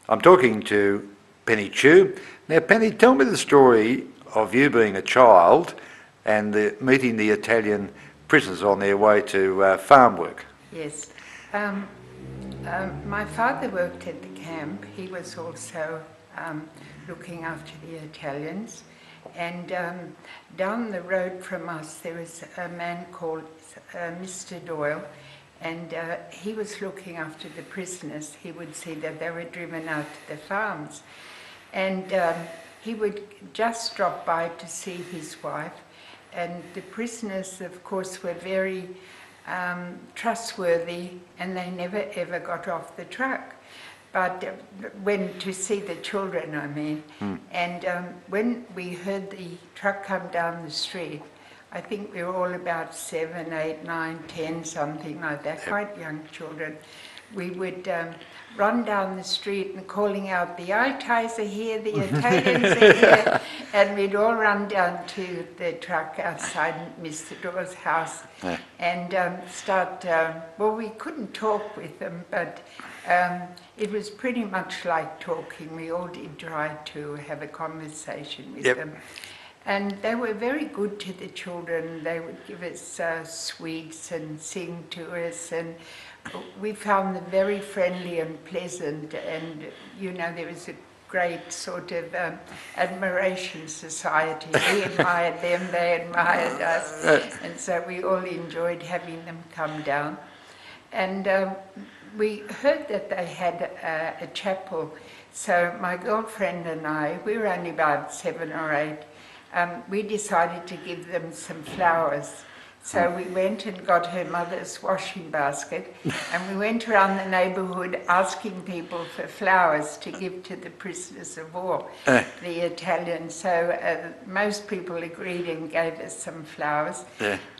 I'm talking to Penny Chew. Now, Penny, tell me the story of you being a child and meeting the Italian prisoners on their way to farm work. Yes. My father worked at the camp. He was also looking after the Italians. And down the road from us, there was a man called Mr. Doyle, and he was looking after the prisoners. He would see that they were driven out to the farms. And he would just drop by to see his wife. And the prisoners, of course, were very trustworthy, and they never ever got off the truck. But when to see the children, I mean. And when we heard the truck come down the street, I think we were all about 7, 8, 9, 10, something like that, quite young children. We would run down the street and calling out, the Itais are here, the Italians are here, and we'd all run down to the truck outside Mr. Doyle's house and start, well, we couldn't talk with them, but it was pretty much like talking. We all did try to have a conversation with them. And they were very good to the children. They would give us sweets and sing to us, and we found them very friendly and pleasant, and you know, there was a great sort of admiration society. We admired them, they admired us, and so we all enjoyed having them come down. And we heard that they had a chapel, so my girlfriend and I, we were only about 7 or 8, we decided to give them some flowers. So we went and got her mother's washing basket, and we went around the neighbourhood asking people for flowers to give to the prisoners of war, the Italians. So most people agreed and gave us some flowers.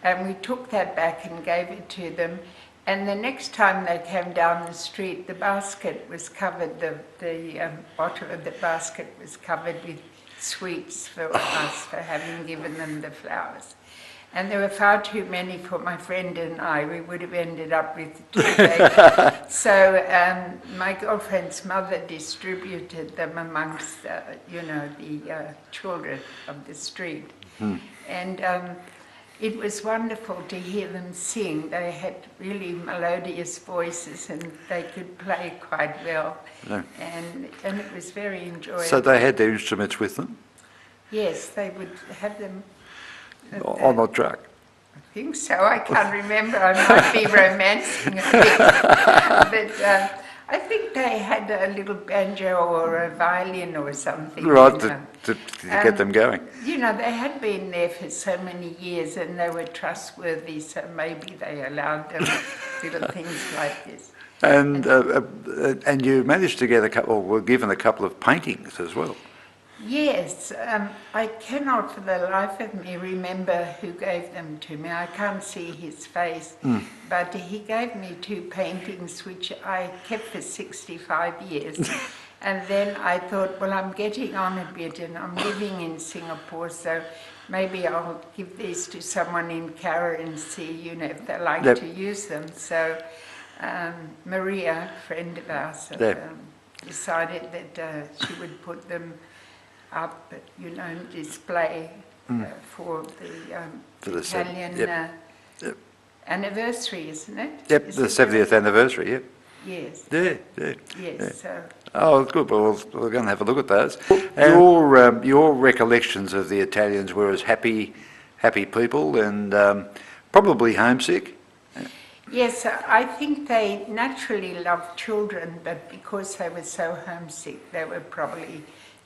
And we took that back and gave it to them. And the next time they came down the street, the basket was covered, the bottom of the basket was covered with sweets for us for having given them the flowers. And there were far too many for my friend and I. We would have ended up with 2 bags. So my girlfriend's mother distributed them amongst, you know, the children of the street. And it was wonderful to hear them sing. They had really melodious voices, and they could play quite well. And it was very enjoyable. So they had their instruments with them? Yes, they would have them. On the truck? I think so. I can't remember. I might be romancing a bit. But I think they had a little banjo or a violin or something. Right, to get them going. You know, they had been there for so many years, and they were trustworthy, so maybe they allowed them little things like this. And you managed to get a couple, were given a couple of paintings as well. Yes, I cannot for the life of me remember who gave them to me. I can't see his face, but he gave me 2 paintings which I kept for 65 years. And then I thought, well, I'm getting on a bit and I'm living in Singapore, so maybe I'll give these to someone in Cara and see, you know, if they like to use them. So Maria, a friend of ours, decided that she would put them up, you know, display for the Italian anniversary, isn't it? Yep, the 70th anniversary, yep. Yes. Yes. So. Oh, good. Well, we're going to have a look at those. Your recollections of the Italians were as happy people and probably homesick. Yes, I think they naturally loved children, but because they were so homesick, they were probably,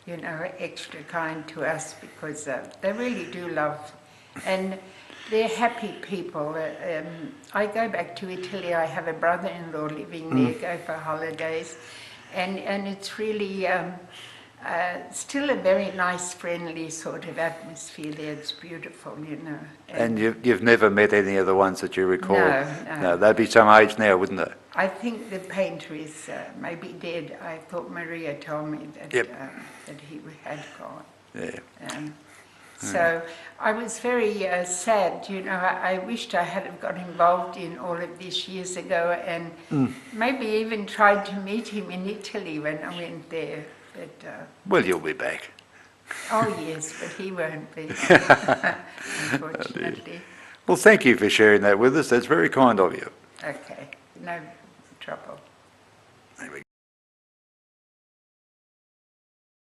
you know, extra kind to us because they really do love, and they're happy people. I go back to Italy. I have a brother-in-law living there, go for holidays, and it's really still a very nice, friendly sort of atmosphere there. It's beautiful, you know. And you've never met any of the ones that you recall? No. They'd be some age now, wouldn't they? I think the painter is maybe dead. I thought Maria told me that that he had gone. Yeah. So I was very sad, you know. I wished I had have got involved in all of this years ago, and maybe even tried to meet him in Italy when I went there. But Well, you'll be back. oh yes, but he won't be, unfortunately. Well, thank you for sharing that with us. That's very kind of you. Okay, no trouble. There we go.